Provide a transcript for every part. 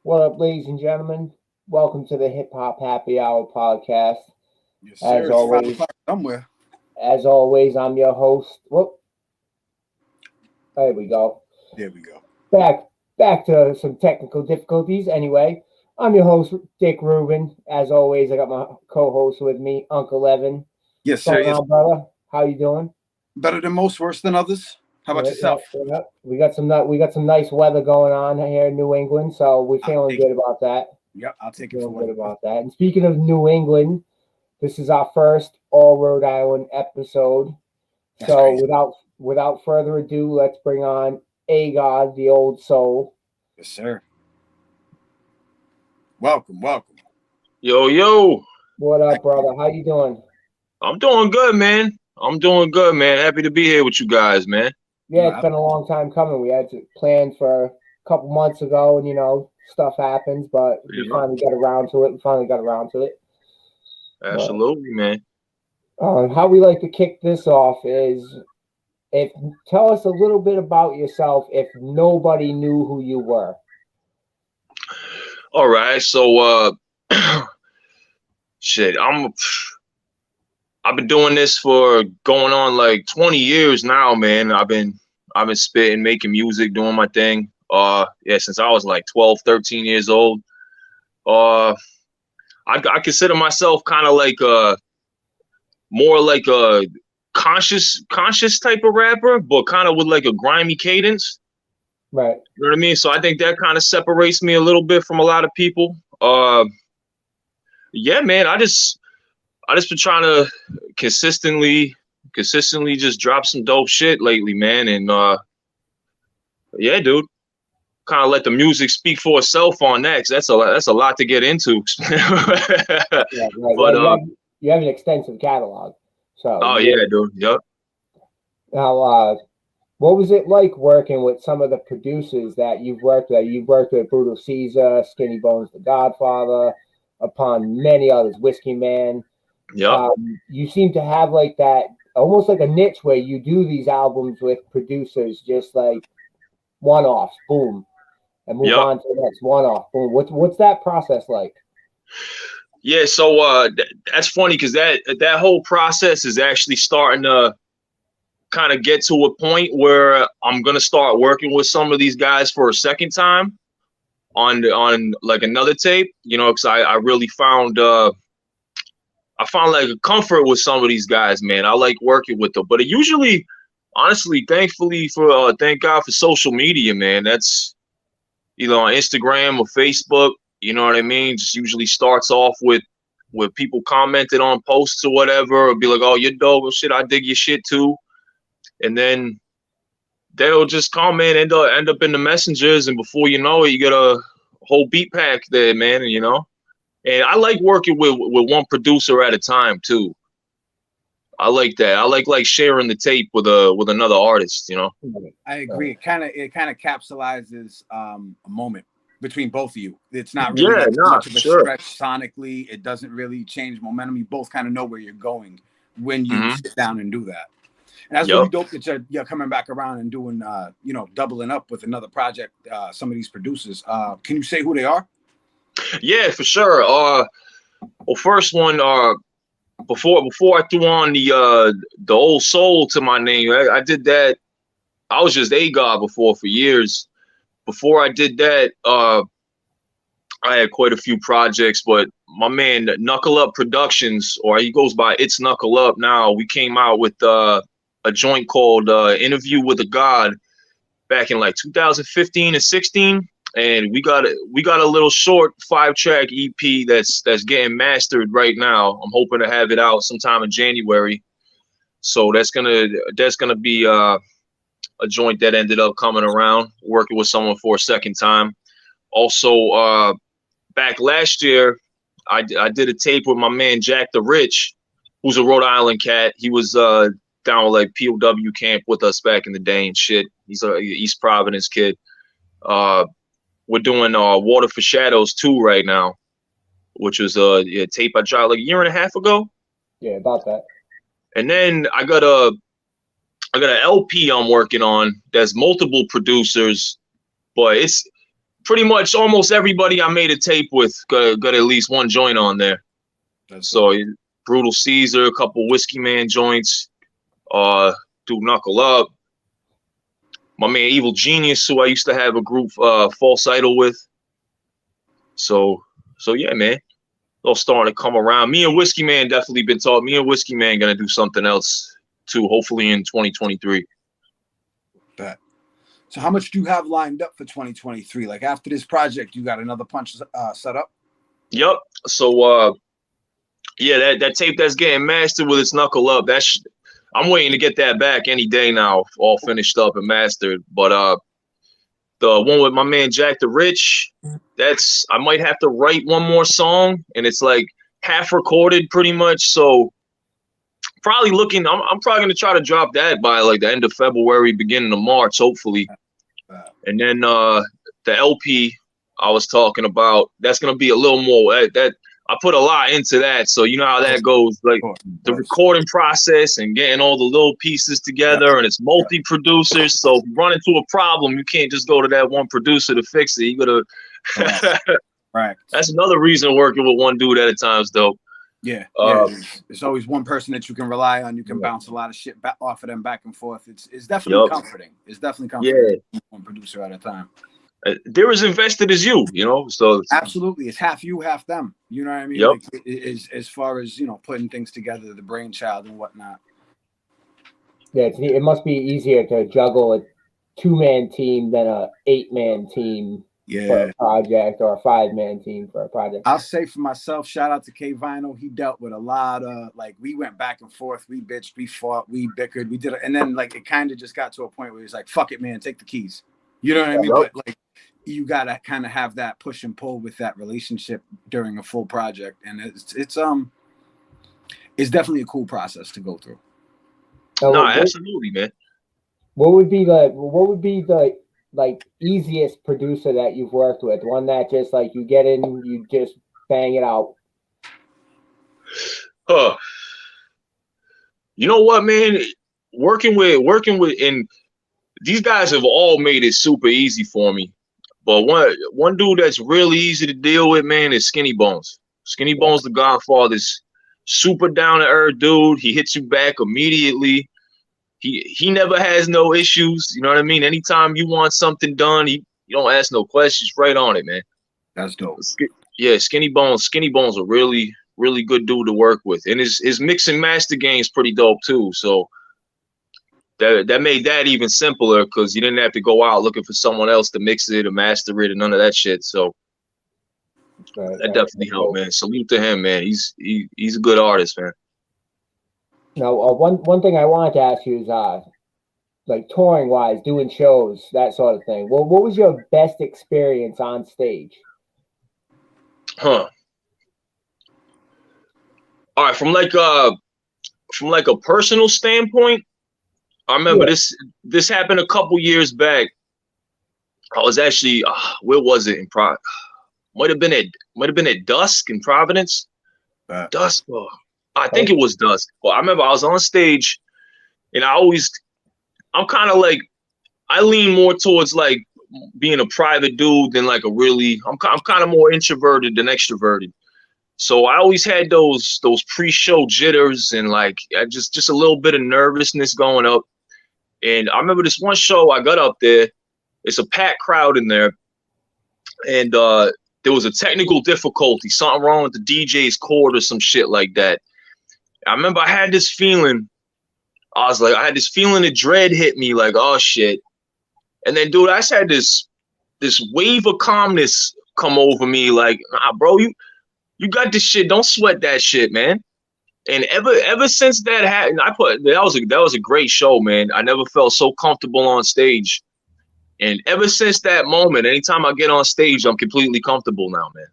What up, ladies and gentlemen? Welcome to the Hip Hop Happy Hour podcast. Yes, As sir. It's 5 o'clock always, somewhere. I'm your host. Whoop, there we go. There we go. Back, back to some technical difficulties. Anyway, I'm your host, Dick Rubin. As always, I got my co-host with me, Uncle Evan. Yes, What's sir. going Yes. on, brother? How you doing? Better than most, worse than others. How about Yeah, yeah, yourself? yeah. We got some nice weather going on here in New England, so we're I'll feeling take it. good about that. Yep, I'll We're take it for feeling what good it is. about that. And speaking of New England, this is our first all Rhode Island episode. That's So crazy. without further ado, let's bring on Agod, the old soul. Yes, sir. Welcome, welcome. Yo, yo, What up, brother? How you doing? I'm doing good, man. I'm doing good, man. Happy to be here with you guys, man. Yeah, it's No, been a long time coming. We had to plan for a couple months ago, and stuff happens, but we Yeah, finally got around to it. But absolutely, man. how we like to kick this off is if tell us a little bit about yourself if nobody knew who you were. All right, so shit, I've been doing this for going on like 20 years now, man. I've been spitting, making music, doing my thing. Yeah, since I was like 12, 13 years old. Uh, I consider myself kind of like more like a conscious type of rapper, but kind of with like a grimy cadence. Right. You know what I mean? So I think that kind of separates me a little bit from a lot of people. Yeah, man, I just been trying to consistently just drop some dope shit lately, man. And yeah, dude, kind of let the music speak for itself on that. 'Cause that's a lot to get into. Yeah, right. Yeah, But you have an extensive catalog. So oh you yeah, really dude. Yep. now what was it like working with some of the producers that you've worked with? You've worked with Brutal Caesar, Skinny Bones, The Godfather, upon many others, Whiskey Man. Yep. You seem to have like that almost like a niche where you do these albums with producers just like one offs, boom, and move Yep. on to the next one off, boom. What's that process like? Yeah, so that's funny because that whole process is actually starting to kind of get to a point where I'm gonna start working with some of these guys for a second time on like another tape, because I really found like a comfort with some of these guys, man. I like working with them, but it usually, honestly, thank God for social media, man. That's either on Instagram or Facebook. You know what I mean? Just usually starts off with people commenting on posts or whatever, or be like, "Oh, you're dope, well, shit, I dig your shit too," and then they'll just comment, end up in the messengers, and before you know it, you get a whole beat pack there, man. And I like working with one producer at a time too. I like that. I like sharing the tape with another artist. I agree. It kind of capsulizes a moment between both of you. It's not really Yeah, like too nah, much of for a sure. stretch sonically. It doesn't really change momentum. You both kind of know where you're going when you Hmm. sit down and do that. And that's Yep. really dope that you're coming back around and doing, doubling up with another project. Some of these producers. Can you say who they are? Yeah, for sure. Well, first one, before I threw on the old soul to my name, I did that. I was just a god before for years. Before I did that, I had quite a few projects, but my man Knuckle Up Productions, or he goes by It's Knuckle Up now. We came out with a joint called Interview with a God back in like 2015 and 16, and we got a little short 5-track EP that's getting mastered right now. I'm hoping to have it out sometime in January. So that's gonna be a joint that ended up coming around, working with someone for a second time. Also, back last year, I did a tape with my man Jack the Rich, who's a Rhode Island cat. He was down with like POW camp with us back in the day and shit. He's a East Providence kid. Uh, we're doing Water for Shadows 2 right now, which was a tape I dropped like a year and a half ago. Yeah, about that. And then I got an LP I'm working on. There's multiple producers, but pretty much almost everybody I made a tape with got at least one joint on there. So Brutal Caesar, a couple Whiskey Man joints, do Knuckle Up. My man Evil Genius, who I used to have a group False Idol with. So yeah, man. All starting to come around. Me and Whiskey Man definitely been talking. Me and Whiskey Man gonna do something else too, hopefully in 2023. Bet. So how much do you have lined up for 2023? Like after this project, you got another punch set up? Yep. So yeah, that tape that's getting mastered with its Knuckle Up. I'm waiting to get that back any day now, all finished up and mastered. But the one with my man Jack the Rich, I might have to write one more song, and it's like half recorded pretty much. So probably I'm probably gonna try to drop that by like the end of February, beginning of March, hopefully. And then the LP I was talking about, that's gonna be a little more that I put a lot into that. So you know how that goes, like the recording process and getting all the little pieces together, and it's multi-producers. So if you run into a problem, you can't just go to that one producer to fix it. You gotta right. That's another reason working with one dude at a time is dope. Yeah, it's always one person that you can rely on. You can bounce a lot of shit off of them back and forth. It's definitely comforting. It's definitely comforting. Yeah. One producer at a time. They're as invested as you, you know. So absolutely, it's half you, half them. You know what I mean? Yep. Like, as far as putting things together, the brainchild and whatnot. Yeah, it must be easier to juggle a 2-man team than a 8-man team. For a project, or a 5-man team for a project. I'll say for myself, shout out to K Vinyl. He dealt with a lot of we went back and forth, we bitched, we fought, we bickered, we did it, and then it kind of just got to a point where he's like, "Fuck it, man, take the keys." You know what I mean? Yep. But you gotta kind of have that push and pull with that relationship during a full project, and it's definitely a cool process to go through. No, absolutely, man. What would be the easiest producer that you've worked with? One that just you get in, you just bang it out. You know what, man? Working with, and these guys have all made it super easy for me. But one dude that's really easy to deal with, man, is Skinny Bones. Skinny Bones, the Godfather's super down to earth dude. He hits you back immediately. He never has no issues. You know what I mean? Anytime you want something done, you don't ask no questions. Right on it, man. That's dope. Yeah, Skinny Bones. Skinny Bones a really, really good dude to work with. And his mix and master game's pretty dope too. So that made that even simpler because you didn't have to go out looking for someone else to mix it or master it and none of that shit. So that definitely helped, man. Salute to him, man. He's a good artist, man. Now, one thing I wanted to ask you is, touring wise, doing shows, that sort of thing. Well, what was your best experience on stage? All right, from a personal standpoint, I remember this happened a couple years back. I was actually where was it in might have been at Dusk in Providence. Dusk. I think it was Dusk. Well, I remember I was on stage, and I'm kind of I lean more towards being a private dude than I'm kind of more introverted than extroverted. So I always had those pre-show jitters and just a little bit of nervousness going up. And I remember this one show I got up there. It's a packed crowd in there, and there was a technical difficulty, something wrong with the DJ's cord or some shit like that. I remember I had this feeling. I had this feeling of dread hit me, oh shit. And then, dude, I just had this wave of calmness come over me, nah, bro, you got this shit. Don't sweat that shit, man. And ever since that happened, that was a great show, man. I never felt so comfortable on stage. And ever since that moment, anytime I get on stage, I'm completely comfortable now, man.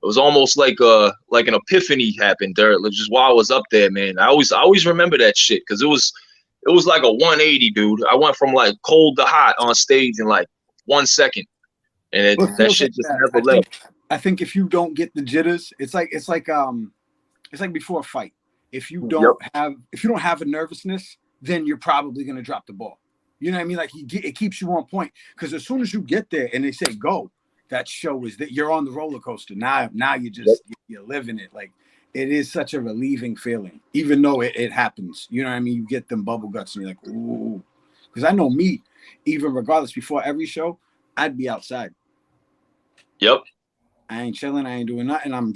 It was almost like an epiphany happened there, just while I was up there, man. I always remember that shit because it was like a 180, dude. I went from cold to hot on stage in 1 second, and that shit just never left. I think if you don't get the jitters, it's like before a fight. If you don't have a nervousness, then you're probably gonna drop the ball. You know what I mean? It keeps you on point because as soon as you get there and they say go, that show is that you're on the roller coaster. Now you're living it. Like, it is such a relieving feeling, even though it happens. You know what I mean? You get them bubble guts and you're like, ooh. Because I know me, even regardless, before every show, I'd be outside. Yep. I ain't chilling. I ain't doing nothing. I'm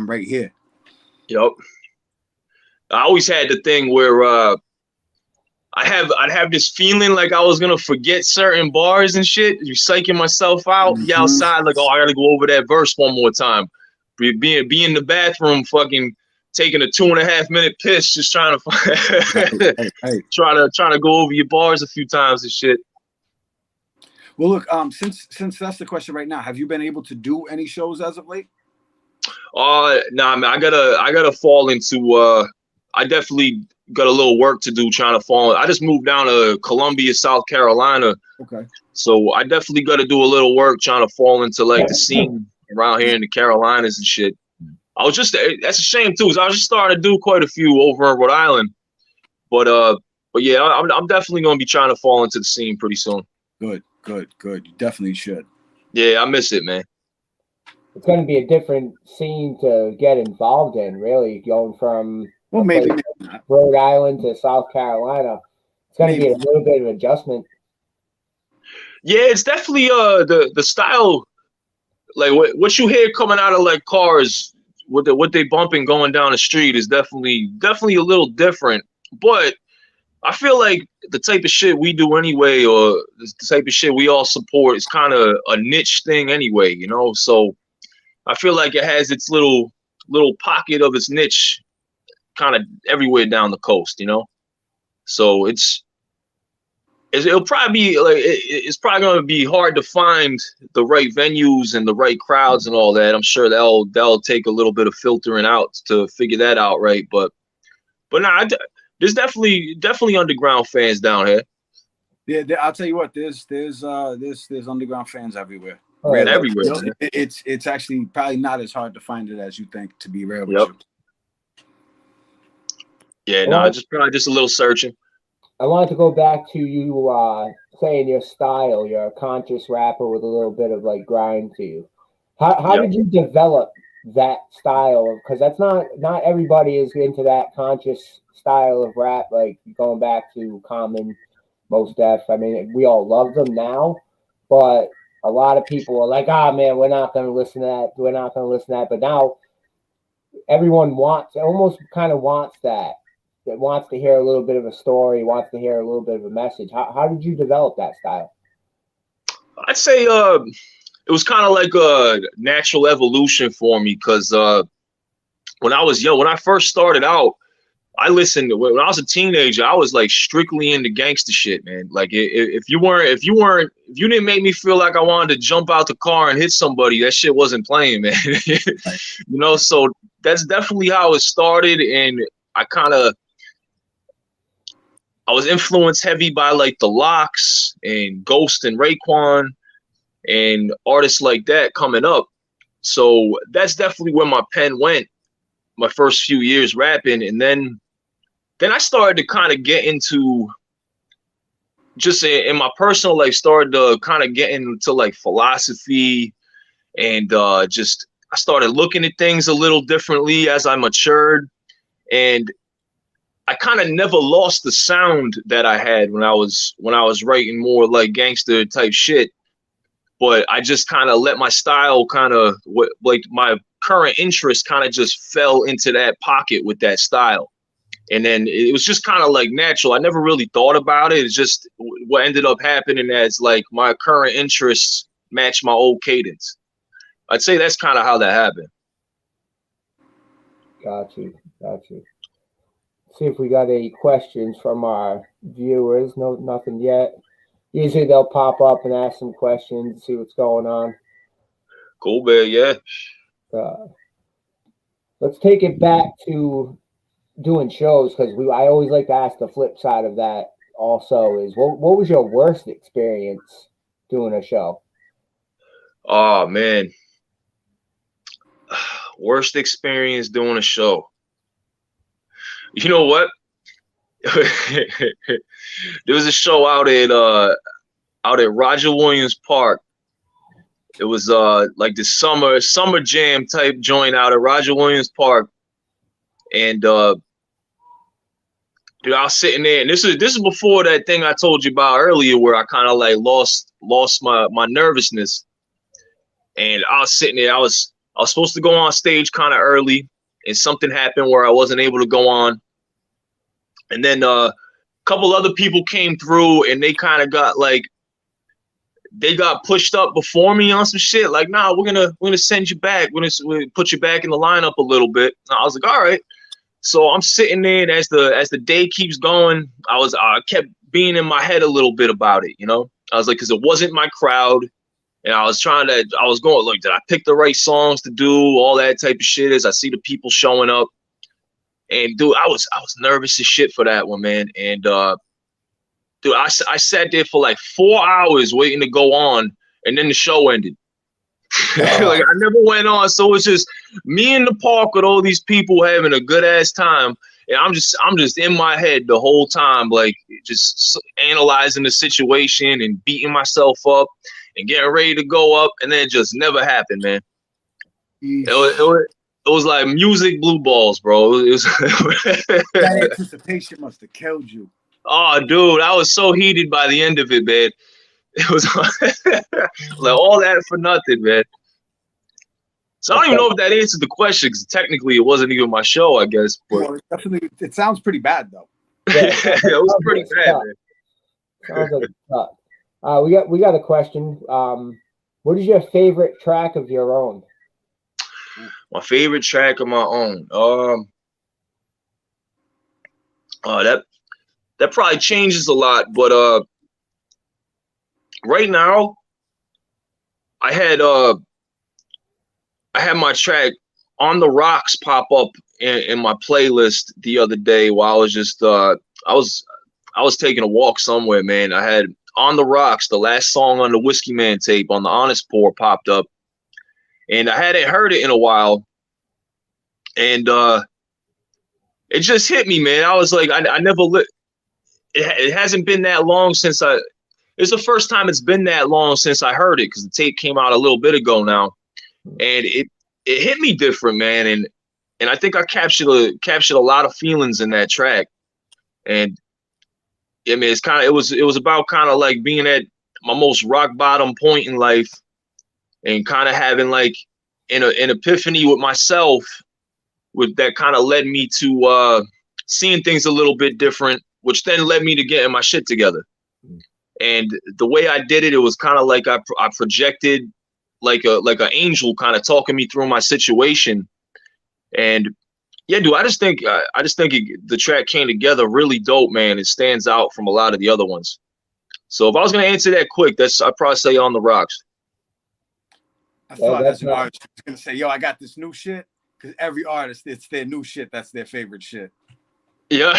right here. Yep. I always had the thing where I'd have this feeling like I was gonna forget certain bars and shit. You psyching myself out. Be outside like, oh, I gotta go over that verse one more time. Be in the bathroom, fucking taking a 2.5 minute piss, just trying to trying to go over your bars a few times and shit. Well, look, since that's the question right now, have you been able to do any shows as of late? Nah, man, I gotta fall into I definitely got a little work to do trying to fall. I just moved down to Columbia, South Carolina. Okay. So I definitely got to do a little work trying to fall into like the scene around here in the Carolinas and shit. That's a shame too, 'cause I was just starting to do quite a few over in Rhode Island. But yeah, I'm definitely gonna be trying to fall into the scene pretty soon. Good. You definitely should. Yeah, I miss it, man. It's going to be a different scene to get involved in, really, going from maybe Rhode Island to South Carolina. It's going to be a little bit of adjustment. Yeah, it's definitely the style, like what you hear coming out of like cars, what they bumping going down the street is definitely a little different. But I feel like the type of shit we do anyway, or the type of shit we all support, is kind of a niche thing anyway, you know. So I feel like it has its little pocket of its niche, kind of everywhere down the coast, you know. So it'll probably be like it's probably gonna be hard to find the right venues and the right crowds and all that. I'm sure that'll take a little bit of filtering out to figure that out, right? But nah, there's definitely underground fans down here. Yeah, I'll tell you what. There's underground fans everywhere. Oh, Really. Everywhere. It's actually probably not as hard to find it as you think. To be real with Yep. you. Yeah, no, probably just a little searching. I wanted to go back to you saying your style. You're a conscious rapper with a little bit of like grind to you. How did you develop that style? Because that's not everybody is into that conscious style of rap. Like going back to Common, Mos Def. I mean, we all love them now, but a lot of people are like, man, we're not going to listen to that. We're not going to listen to that. But now everyone almost kind of wants that. That wants to hear a little bit of a story, wants to hear a little bit of a message. How did you develop that style? I'd say it was kind of like a natural evolution for me, because when I was young, when I first started out, I listened to, when I was a teenager, I was like strictly into gangster shit, man. Like if you didn't make me feel like I wanted to jump out the car and hit somebody, that shit wasn't playing, man. You know, so that's definitely how it started. And I was influenced heavy by like the Lox and Ghost and Raekwon and artists like that coming up. So that's definitely where my pen went my first few years rapping. And then I started to kind of get into, just in my personal life, started to kind of get into like philosophy, and I started looking at things a little differently as I matured. And I kind of never lost the sound that I had when I was writing more like gangster type shit, but I just kind of let my style like my current interest kind of just fell into that pocket with that style. And then it was just kind of like natural. I never really thought about it. It's just what ended up happening as like my current interests match my old cadence. I'd say that's kind of how that happened. Got you. See if we got any questions from our viewers. No, nothing yet. Usually they'll pop up and ask some questions, see what's going on. Cool, man. Yeah. Let's take it back to doing shows, because I always like to ask the flip side of that also is what was your worst experience doing a show? Oh man. Worst experience doing a show. You know what? There was a show out at Roger Williams Park It was like the summer jam type joint out at Roger Williams Park, and dude, I was sitting there, and this is before that thing I told you about earlier, where I kind of like lost my nervousness, and I was sitting there. I was supposed to go on stage kind of early, and something happened where I wasn't able to go on, and then a couple other people came through, and they kind of got like. They got pushed up before me on some shit. Like, nah, we're gonna send you back. We're gonna put you back in the lineup a little bit. And I was like, all right. So I'm sitting there, and as the day keeps going, I kept being in my head a little bit about it. You know, I was like, because it wasn't my crowd, and I was going like, did I pick the right songs to do? All that type of shit. As I see the people showing up, and dude, I was nervous as shit for that one, man. And dude, I sat there for like 4 hours waiting to go on, and then the show ended. Like I never went on, so it's just me in the park with all these people having a good ass time, and I'm just in my head the whole time, like just analyzing the situation and beating myself up and getting ready to go up, and then it just never happened, man. It was like music blue balls, bro. It was that anticipation must have killed you. Oh, dude, I was so heated by the end of it, man. It was like all that for nothing, man. So I don't even know if that answers the question, because technically it wasn't even my show, I guess. But Well, it sounds pretty bad, though. Yeah, it was pretty bad, man. Sounds like it's tough. We got a question. What is your favorite track of your own? My favorite track of my own. That probably changes a lot, but right now I had my track On the Rocks pop up in my playlist the other day while I was just I was taking a walk somewhere, man. I had On the Rocks, the last song on the Whiskey Man tape on the Honest Pour, popped up, and I hadn't heard it in a while, and it just hit me, man. I was like, I never it hasn't been that long since it's the first time it's been that long since I heard it, because the tape came out a little bit ago now, and it hit me different, man. And I think I captured a lot of feelings in that track. And I mean, it was about kind of like being at my most rock bottom point in life, and kind of having like an epiphany with myself, with that kind of led me to seeing things a little bit different, which then led me to getting my shit together. And the way I did it, it was kind of like I projected like an angel kind of talking me through my situation. And yeah, dude, I just think the track came together really dope, man. It stands out from a lot of the other ones. So if I was gonna answer that quick, I'd probably say On the Rocks. I thought as an artist, I was gonna say, yo, I got this new shit, because every artist, it's their new shit that's their favorite shit. Yeah.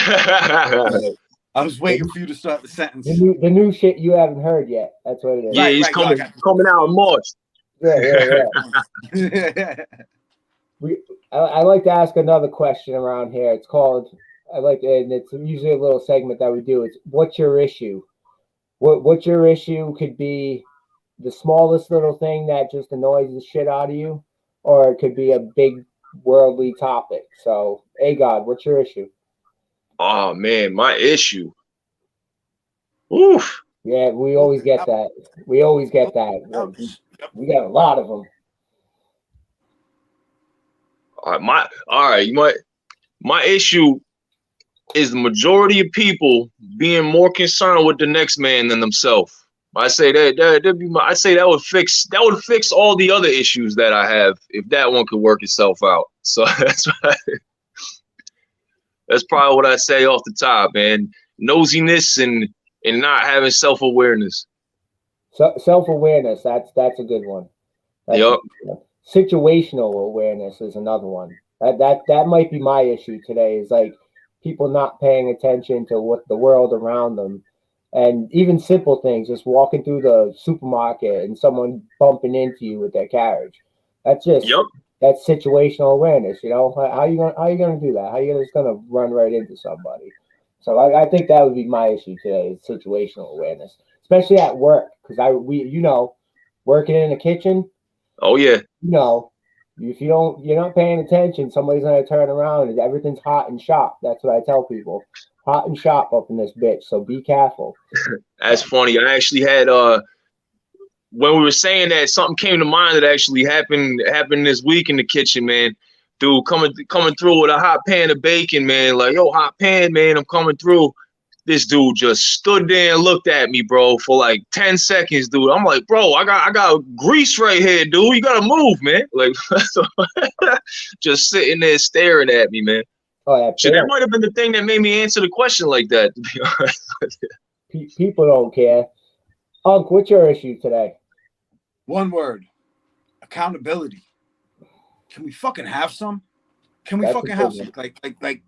I was waiting for you to start the sentence. The new shit you haven't heard yet. That's what it is. Yeah, he's coming out in March. Yeah. I like to ask another question around here. It's called, and it's usually a little segment that we do. It's what's your issue? What's your issue could be the smallest little thing that just annoys the shit out of you, or it could be a big worldly topic. So, God, what's your issue? Oh man, my issue. Oof. Yeah, we always get that. We got a lot of them. My issue is the majority of people being more concerned with the next man than themselves. I say that would fix all the other issues that I have if that one could work itself out. So that's probably what I say off the top, man. Nosiness and not having self-awareness. Self-awareness, that's a good one. Yep. Situational awareness is another one. That might be my issue today, is like people not paying attention to what the world around them, and even simple things, just walking through the supermarket and someone bumping into you with their carriage. That's just that's situational awareness. You know, how are you gonna do that? How are you just gonna run right into somebody? So I think that would be my issue today, is situational awareness, especially at work, because working in the kitchen, Oh yeah. you know, if you're not paying attention, somebody's gonna turn around and everything's hot and sharp. That's what I tell people. Hot and sharp up in this bitch. So be careful. That's funny. I actually had when we were saying that, something came to mind that actually happened this week in the kitchen, man. Dude coming through with a hot pan of bacon, man. Like, yo, hot pan, man, I'm coming through. This dude just stood there and looked at me, bro, for like 10 seconds, dude. I'm like, bro, I got grease right here, dude. You gotta move, man. Like, just sitting there staring at me, man. Oh, yeah, Shit, that might have been the thing that made me answer the question like that, to be honest. People don't care. Unc, what's your issue today? One word: accountability. Can we fucking have some? Can we fucking have some? Like,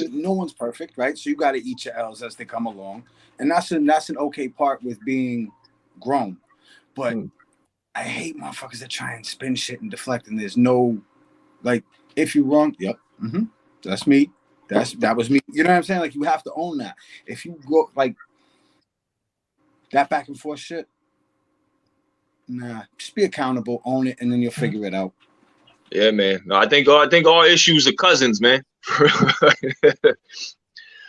no one's perfect, right? So you got to eat your L's as they come along, and that's an okay part with being grown. But I hate motherfuckers that try and spin shit and deflect, and there's no, like, if you're wrong, yep, that's me. That was me. You know what I'm saying? Like, you have to own that. If you go like that back and forth shit, nah, just be accountable, own it, and then you'll figure it out. Yeah, man. No, I think all issues are cousins, man.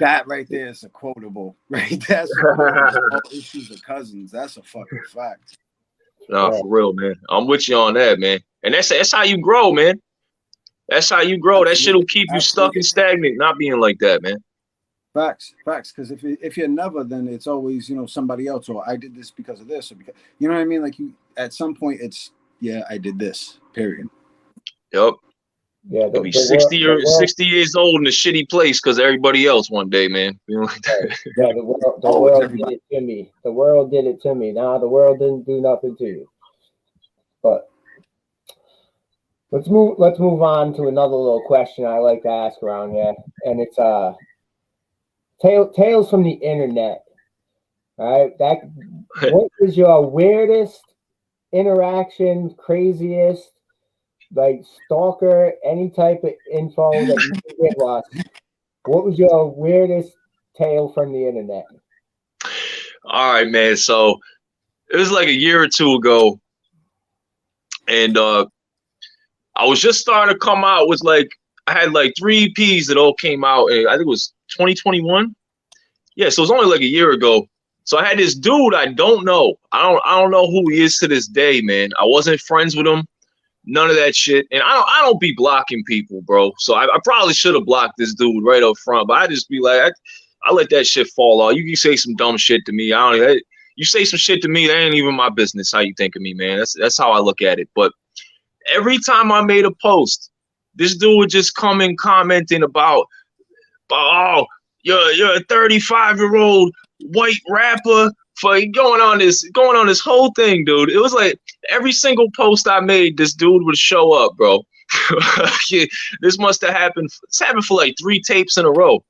That right there is a quotable, right? That's a quotable. All issues are cousins. That's a fucking fact. No, for real, man. I'm with you on that, man. And that's how you grow, man. That's how you grow. That shit will keep you stuck and stagnant, not being like that, man. Facts. Because if you're never, then it's always, somebody else, or I did this because of this, or because, you know what I mean? Like, you at some point, it's I did this. Period. Yep. Yeah, you'll be 60 years old in a shitty place because everybody else one day, man. You know, like that. Yeah, the world did it to me. The world did it to me. Nah, the world didn't do nothing to you. But let's move on to another little question I like to ask around here, and it's tales from the internet. All right, what is your weirdest interaction, craziest, like stalker, any type of info that you can give us? What was your weirdest tale from the internet? All right, man. So it was like a year or two ago, and I was just starting to come out with I had like 3 EPs that all came out, and I think it was 2021. Yeah, so it was only like a year ago. So I had this dude I don't know. I don't know who he is to this day, man. I wasn't friends with him. None of that shit. And I don't be blocking people, bro. So I probably should have blocked this dude right up front. But I just be like, I let that shit fall off. You can say some dumb shit to me. You say some shit to me, that ain't even my business how you think of me, man. That's how I look at it. But every time I made a post, this dude would just come in commenting about, oh, you're a 35-year-old white rapper. For going on this whole thing, dude. It was like every single post I made, this dude would show up, bro. Yeah, this must have happened. It's happened for like 3 tapes in a row.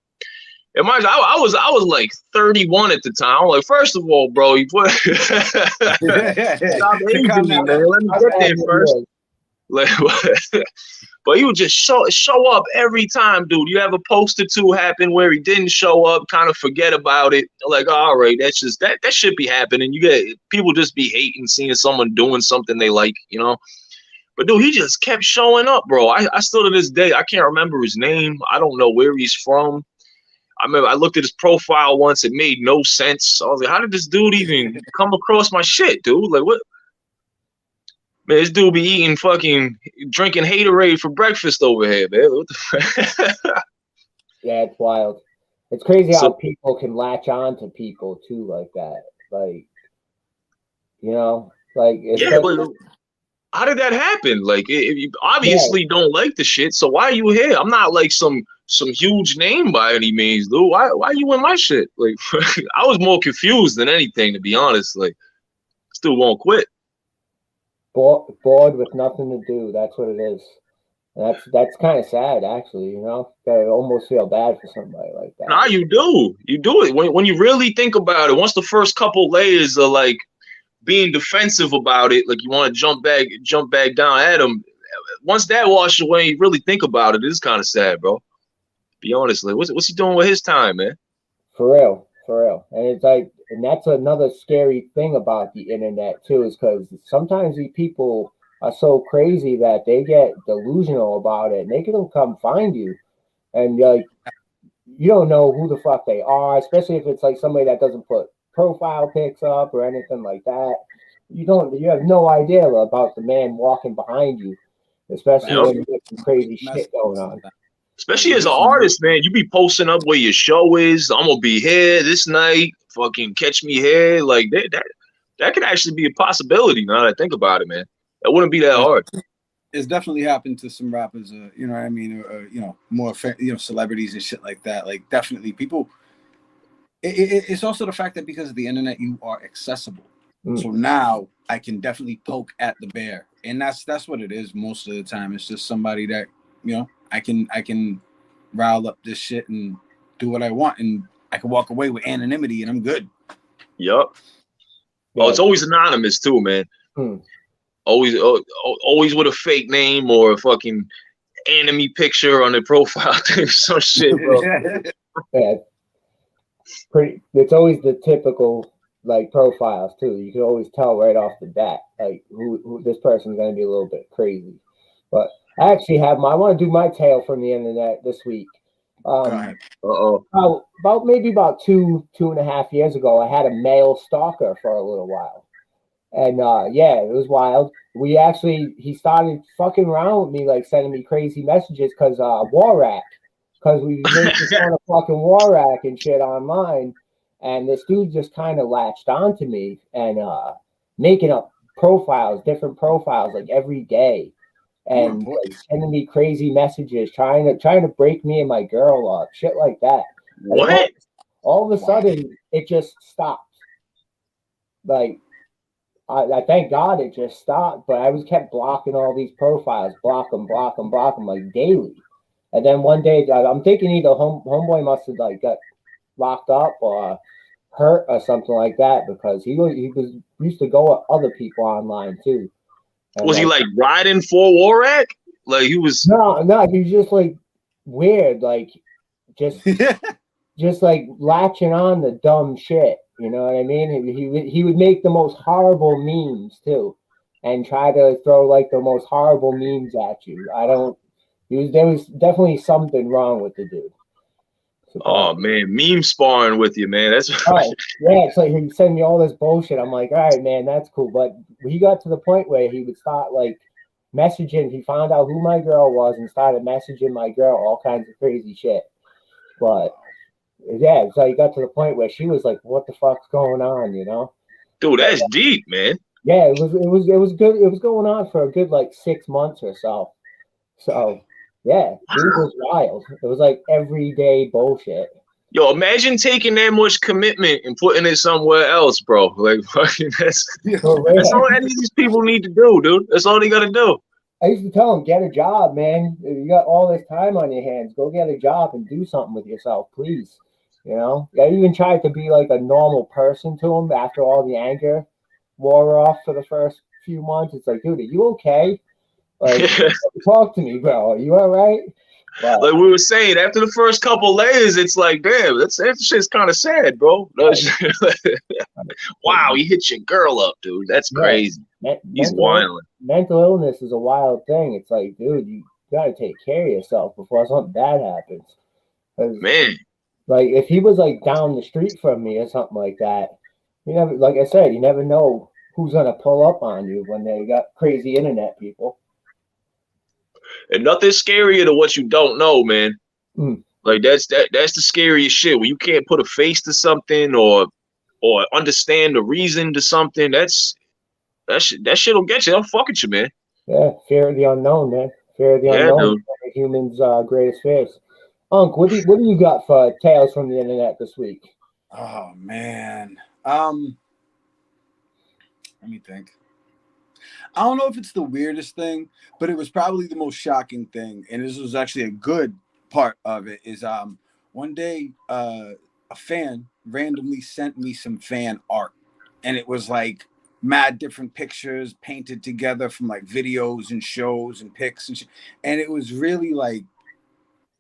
And mind you, I was like 31 at the time. I'm like, first of all, bro, you put stop aging me, man. Let me get there first. Like, but he would just show up every time, dude. You have a post or 2 happen where he didn't show up, kind of forget about it. Like, all right, that's just that should be happening. You get people just be hating seeing someone doing something they like, you know. But dude, he just kept showing up, bro. I still to this day I can't remember his name. I don't know where he's from. I remember I looked at his profile once. It made no sense. I was like, how did this dude even come across my shit, dude? Like, what? Man, this dude be drinking Haterade for breakfast over here, man. What the Yeah, it's wild. It's crazy how people can latch on to people too like that. Like, yeah, but how did that happen? Like, if you obviously don't like the shit, so why are you here? I'm not like some huge name by any means, dude. Why are you in my shit? Like, I was more confused than anything, to be honest. Like, still won't quit. Bored with nothing to do. That's what it is. That's kind of sad, actually. I almost feel bad for somebody like that. Nah, you do it when you really think about it. Once the first couple layers are like being defensive about it, like you want to jump back down at him. Once that washes away, you really think about it. It's kind of sad, bro. Be honest, like what's he doing with his time, man? For real. And it's like and that's another scary thing about the internet too, is because sometimes these people are so crazy that they get delusional about it, and they can come find you, and like you don't know who the fuck they are, especially if it's like somebody that doesn't put profile pics up or anything like that. You have no idea about the man walking behind you, especially Yep. when you get some crazy shit going on. Especially as an artist, man, you be posting up where your show is. I'm gonna be here this night. Fucking catch me here. Like that could actually be a possibility. Now that I think about it, man, that wouldn't be that hard. It's definitely happened to some rappers, you know what I mean, or you know, more celebrities and shit like that. Like definitely, people. It's also the fact that because of the internet, you are accessible. So now I can definitely poke at the bear, and that's what it is most of the time. It's just somebody that I can rile up this shit and do what I want, and I can walk away with anonymity, and I'm good. Yup. Yeah. Oh, it's always anonymous too, man. Always with a fake name or a fucking enemy picture on the profile. Some shit, bro. Yeah. It's always the typical like profiles too. You can always tell right off the bat like who this person's going to be a little bit crazy. But I actually I want to do my tale from the internet this week. About maybe about 2.5 years ago, I had a male stalker for a little while, and yeah, it was wild. He started fucking around with me, like sending me crazy messages because Warak, because we made this kind of fucking Warak and shit online, and this dude just kind of latched onto me and making up different profiles like every day. And like, sending me crazy messages, trying to break me and my girl up, shit like that. What? All of a sudden, it just stopped. Like, I thank God it just stopped, but I was kept blocking all these profiles, block them like daily. And then one day, I'm thinking either homeboy must have like got locked up or hurt or something like that, because he used to go with other people online too. And was he like riding for Warak? Like he was no, he was just like weird, like just like latching on the dumb shit. You know what I mean? He would make the most horrible memes too, and try to throw like the most horrible memes at you. There was definitely something wrong with the dude. Oh man, meme sparring with you, man. That's right. Yeah, it's like he send me all this bullshit. I'm like, all right, man, that's cool. But he got to the point where he would start like messaging. He found out who my girl was and started messaging my girl all kinds of crazy shit. But yeah, so he got to the point where she was like, "What the fuck's going on?" You know? Dude, that's deep, man. Yeah, it was good. It was going on for a good like 6 months or so. So yeah, it was wild. It was like everyday bullshit. Yo, imagine taking that much commitment and putting it somewhere else, bro. Like fucking that's all any of these people need to do, dude. That's all they gotta do. I used to tell them, get a job, man. You got all this time on your hands. Go get a job and do something with yourself, please. You know, I even tried to be like a normal person to him after all the anger wore off for the first few months. It's like, dude, are you okay? Like, talk to me, bro. Are you all right? Wow. Like we were saying, after the first couple layers, it's like, damn, that shit's kind of sad, bro. Wow, he hit your girl up, dude. That's crazy. He's wild. Mental illness is a wild thing. It's like, dude, you gotta take care of yourself before something bad happens. Man, like if he was like down the street from me or something like that, you never, like I said, you never know who's gonna pull up on you when they got crazy internet people. And nothing's scarier than what you don't know, man. Like that's the scariest shit. When you can't put a face to something or understand the reason to something, that shit'll get you. That'll fuck with you, man. Yeah, fear of the unknown, man. Fear of the unknown is one of humans' greatest fears. Unc, what do you got for tales from the internet this week? Oh man. Let me think. I don't know if it's the weirdest thing, but it was probably the most shocking thing, and this was actually a good part of it. Is one day a fan randomly sent me some fan art, and it was like mad different pictures painted together from like videos and shows and pics and shit. And it was really like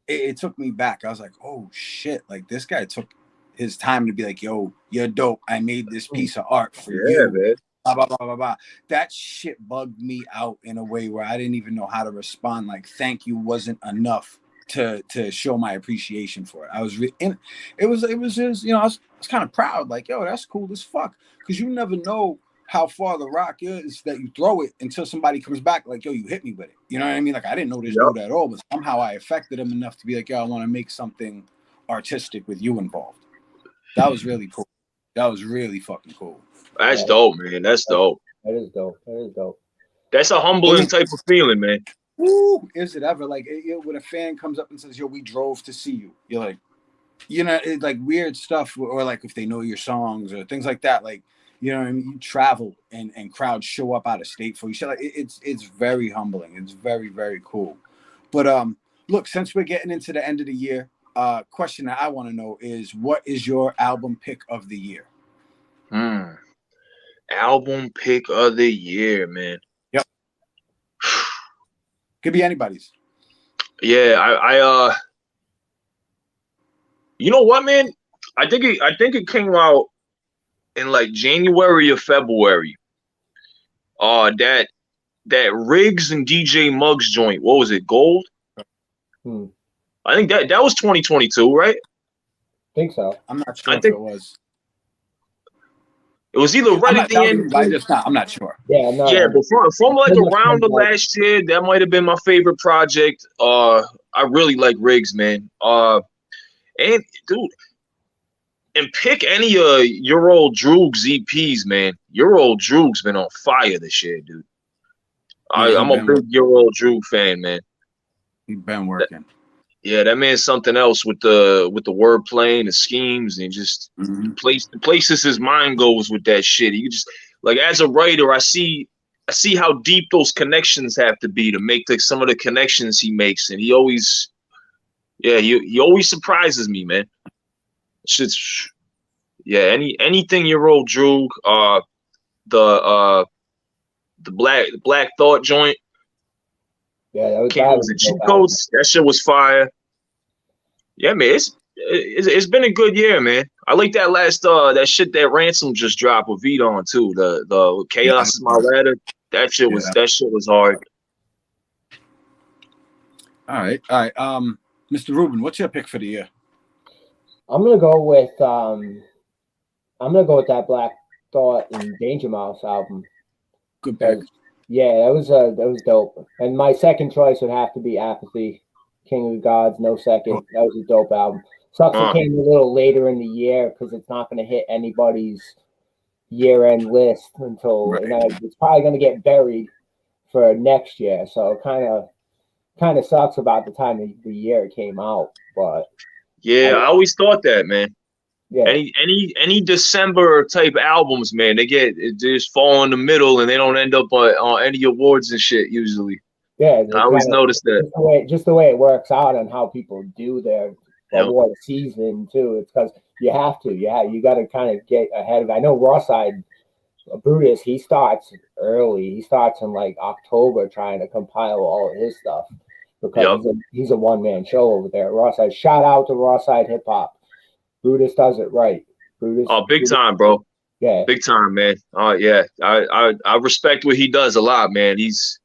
it took me back. I was like, oh shit, like this guy took his time to be like, yo, you're dope. I made this piece of art for Yeah, you. man. Blah, blah, blah, blah, blah. That shit bugged me out in a way where I didn't even know how to respond. Like, thank you wasn't enough to show my appreciation for it. I was it was just, you know, I was kind of proud, like, yo, that's cool as fuck. Because you never know how far the rock is that you throw it until somebody comes back like, yo, you hit me with it. You know what I mean? Like, I didn't know this dude at all, but somehow I affected him enough to be like, yo, I want to make something artistic with you involved. That was really cool. That was really fucking cool. That's dope, man. That's dope. That is dope. That is dope. That's a humbling type of feeling, man. Ooh, is it ever? Like, when a fan comes up and says, yo, we drove to see you. You're like, you know, it's like weird stuff, or like if they know your songs or things like that, like, you know what I mean? You travel and crowds show up out of state for you. Like, it's very humbling. It's very, very cool. But look, since we're getting into the end of the year, question that I want to know is, what is your album pick of the year? Album pick of the year, man. Yep. Could be anybody's. Yeah, I you know what, man? I think it came out in like January or February. That Riggs and DJ Muggs joint. What was it? Gold? I think that was 2022, right? I think so. I'm not sure if it was. It was either right at the end. I'm not sure. Yeah, no. Yeah, but from like around the last year, that might have been my favorite project. I really like Riggs, man. And dude, and pick any of your old Droog's EPs, man. Your old Droog's been on fire this year, dude. Yeah, I'm a big Your Old Droog fan, man. He's been working. Yeah, that man's something else with the wordplay and the schemes and just the places his mind goes with that shit. You just, like, as a writer, I see how deep those connections have to be to make like some of the connections he makes, and he always surprises me, man. Shit's anything Your Old Droog, the Black Thought joint. Yeah, that was cheat codes. That shit was fire. Yeah, man, it's been a good year, man. I like that last that shit that Ransom just dropped with Vito on too. The Chaos is My Ladder. That shit was hard. All right. Mr. Rubin, what's your pick for the year? I'm gonna go with that Black Thought and Danger Mouse album. Good pick. Yeah, that was dope. And my second choice would have to be Apathy, King of the Gods, no second. That was a dope album. Sucks it came a little later in the year because it's not going to hit anybody's year-end list until it's probably going to get buried for next year. So it kind of sucks about the time of the year it came out. But yeah, I always thought that, man. Yeah. Any December type albums, man, they just fall in the middle and they don't end up on any awards and shit usually. Yeah, I always noticed that. Just the way it works out and how people do their award season too. It's because you have to. Yeah, you got to kind of get ahead of it. I know Rawside Brutus, he starts early. He starts in like October trying to compile all of his stuff because he's a one-man show over there at Rawside. Shout out to Rawside Hip Hop. Brutus does it right. Brutus. Time, bro. Yeah, big time, man. Yeah, I respect what he does a lot, man. His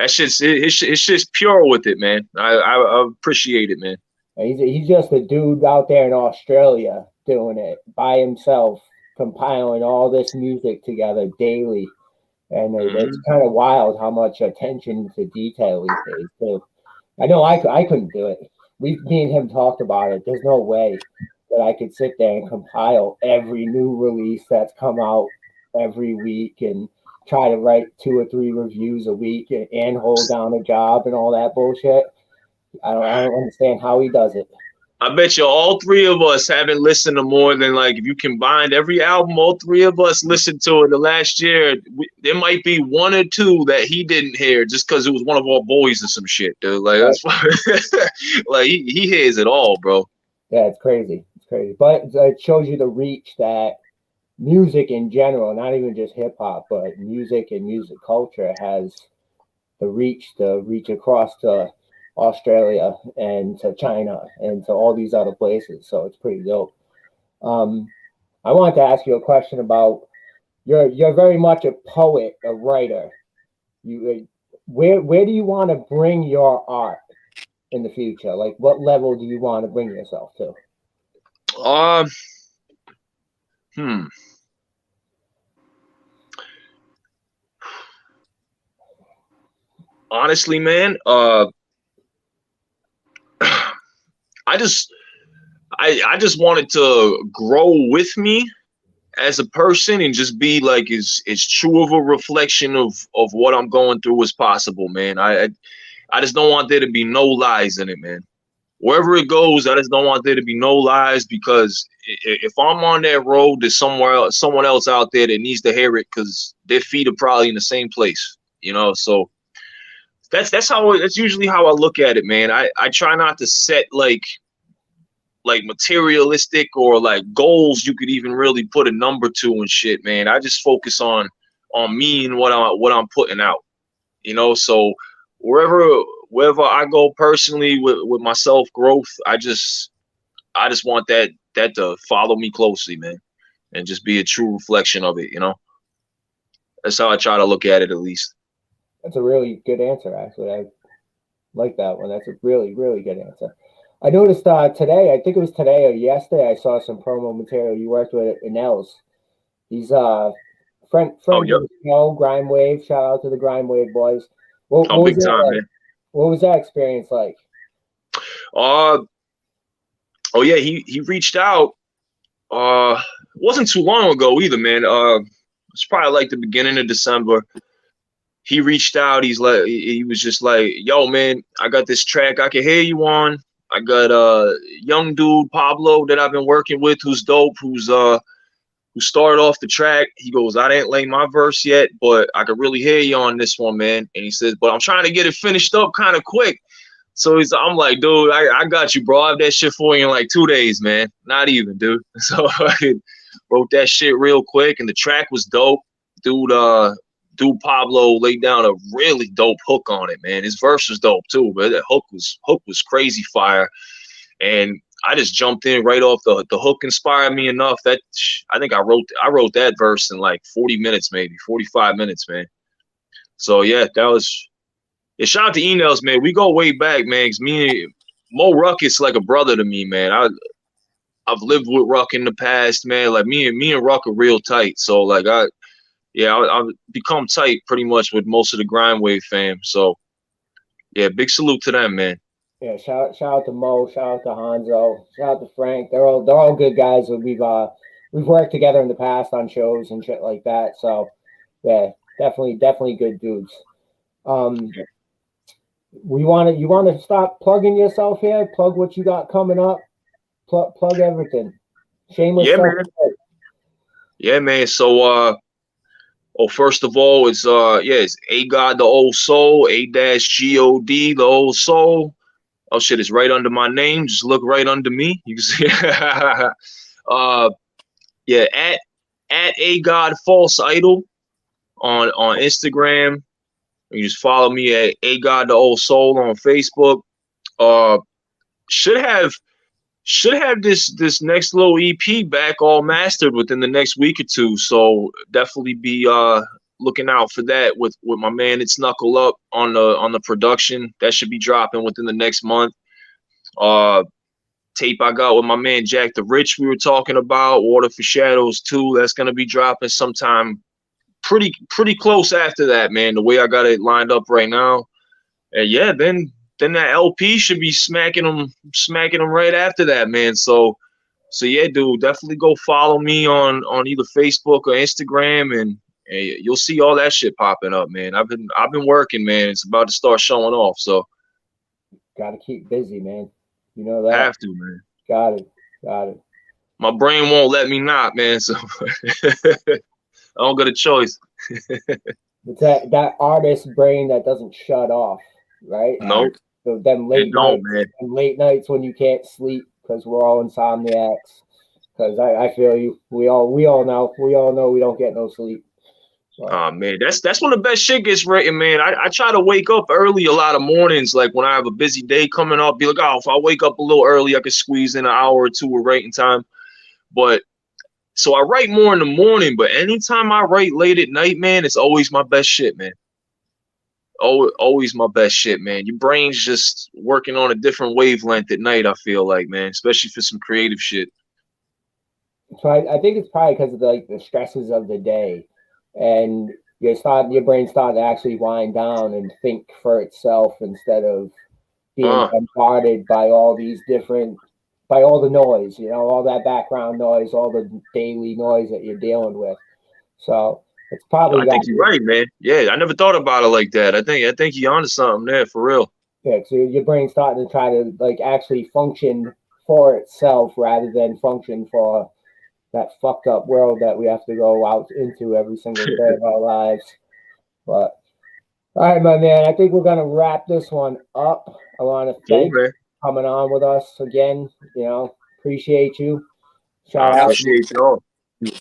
shit's pure with it, man. I appreciate it, man. He's just a dude out there in Australia doing it by himself, compiling all this music together daily, and it's kind of wild how much attention to detail he pays too. I know I couldn't do it. Me and him talked about it. There's no way that I could sit there and compile every new release that's come out every week and try to write 2 or 3 reviews a week and hold down a job and all that bullshit. I don't understand how he does it. I bet you all 3 of us haven't listened to more than, like, if you combined every album all 3 of us listened to in the last year, there might be 1 or 2 that he didn't hear just because it was one of our boys or some shit, dude. Like, that's like he hears it all, bro. Yeah, it's crazy. But it shows you the reach that music in general, not even just hip hop, but music and music culture has the reach to reach across to Australia and to China and to all these other places. So it's pretty dope. I wanted to ask you a question about you're very much a poet, a writer. Where do you want to bring your art in the future? Like, what level do you want to bring yourself to? Hmm. Honestly, man, I just wanted to grow with me as a person and just be like as true of a reflection of what I'm going through as possible, man. I just don't want there to be no lies in it, man. Wherever it goes, I just don't want there to be no lies, because if I'm on that road, there's someone else out there that needs to hear it, because their feet are probably in the same place, you know. So that's usually how I look at it, man. I try not to set like materialistic or like goals you could even really put a number to and shit, man. I just focus on me and what I'm putting out, you know. So wherever I go personally with my self growth, I just want that to follow me closely, man, and just be a true reflection of it, you know. That's how I try to look at it, at least. That's a really good answer, actually. I like that one. That's a really, really good answer. I noticed today, I think it was today or yesterday, I saw some promo material you worked with Nels. He's friend Oh, of yep. the show, Grime Wave. Shout out to the Grime Wave boys. Oh, What was big that time, like? man. What was that experience like? Uh, oh yeah, he reached out. It wasn't too long ago either, man. It's probably like the beginning of December. He reached out. He was just like, yo, man, I got this track I can hear you on. I got a young dude, Pablo, that I've been working with, who's dope, who started off the track. He goes, I didn't lay my verse yet, but I could really hear you on this one, man. And he says, but I'm trying to get it finished up kind of quick. So I'm like, dude, I got you, bro. I have that shit for you in like 2 days, man. Not even, dude. So I wrote that shit real quick, and the track was dope. Dude Pablo laid down a really dope hook on it, man. His verse was dope too, but that hook was crazy fire. And I just jumped in right off. The hook inspired me enough that I think I wrote that verse in like 40 minutes, maybe 45 minutes, man. So yeah, that was. Yeah, shout out to Enels, man. We go way back, man. 'Cause me and Mo Ruck is like a brother to me, man. I've lived with Ruck in the past, man. Like me and Ruck are real tight. So like I've become tight pretty much with most of the Grime Wave fam. So yeah, big salute to them, man. Yeah, shout out to Mo, shout out to Hanzo, shout out to Frank. They're all good guys that we've worked together in the past on shows and shit like that. So yeah, definitely good dudes. You want to stop plugging yourself here? Plug what you got coming up. Plug everything. Shameless. Yeah, man. Yeah, man. So first of all, it's A God the Old Soul, A-God the Old Soul. Oh shit, it's right under my name. Just look right under me. You can see. Yeah, at A God False Idol on Instagram. You just follow me at A God the Old Soul on Facebook. Should have this next little EP back all mastered within the next week or two. So definitely be looking out for that with my man It's Knuckle Up on the production. That should be dropping within the next month. Tape I got with my man Jack the Rich we were talking about, Water for Shadows 2. That's gonna be dropping sometime pretty close after that, man. The way I got it lined up right now. And yeah, then that LP should be smacking them right after that, man. So yeah, dude, definitely go follow me on either Facebook or Instagram, and you'll see all that shit popping up, man. I've been working, man. It's about to start showing off, so gotta keep busy, man. You know that. Have to, man. Got it. My brain won't let me not, man. So I don't got a choice. It's that artist brain that doesn't shut off, right? No. So them late nights when you can't sleep because we're all insomniacs. Because I feel you. We all know we don't get no sleep. Oh man, that's when the best shit gets written, man. I try to wake up early a lot of mornings, like when I have a busy day coming up, be like, oh, if I wake up a little early, I could squeeze in an hour or two of writing time. But so I write more in the morning, but anytime I write late at night, man, it's always my best shit, man. Always my best shit, man. Your brain's just working on a different wavelength at night, I feel like, man, especially for some creative shit. So I think it's probably because of the stresses of the day, and your brain starting to actually wind down and think for itself instead of being bombarded by all these by all the noise, all that background noise, all the daily noise that you're dealing with. So it's probably. I think you're right, man. Yeah, I never thought about it like that. I think you're onto something there for real. Yeah, so your brain's starting to try to actually function for itself rather than function for that fucked up world that we have to go out into every single day of our lives. But all right, my man, I think we're gonna wrap this one up. I want to thank you for coming on with us again. Appreciate you. Shout out. Appreciate y'all.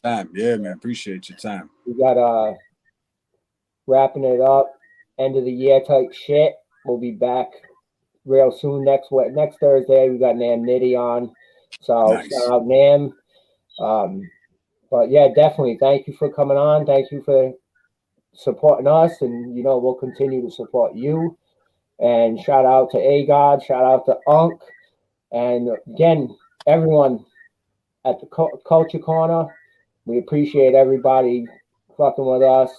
Time. Yeah, man. Appreciate your time. We got wrapping it up, end of the year type shit. We'll be back real soon next Thursday. We got Nam Nitty on. So nice. Shout out Nam. But yeah, definitely thank you for coming on. Thank you for supporting us, and we'll continue to support you. And shout out to AGod, shout out to Unk, and again, everyone at the Culture Corner. We appreciate everybody fucking with us.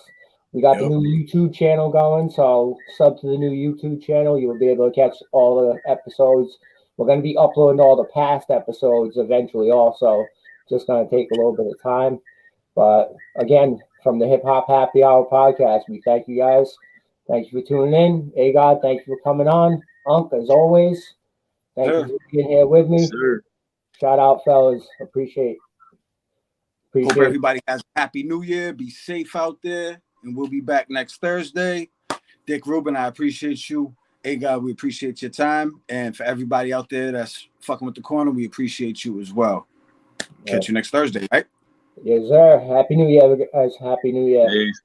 We got the new YouTube channel going, so sub to the new YouTube channel. You will be able to catch all the episodes. We're going to be uploading all the past episodes eventually also. Just going to take a little bit of time. But again, from the Hip Hop Happy Hour podcast, we thank you guys. Thank you for tuning in. AGod, thank you for coming on. Unk, as always, thank you for being here with me. Sure. Shout out, fellas. Appreciate Hope everybody has a happy new year. Be safe out there. And we'll be back next Thursday. Dick Rubin, I appreciate you. AGod, we appreciate your time. And for everybody out there that's fucking with the corner, we appreciate you as well. Catch you next Thursday, right? Yes, sir. Happy New Year, guys. Happy New Year. Peace.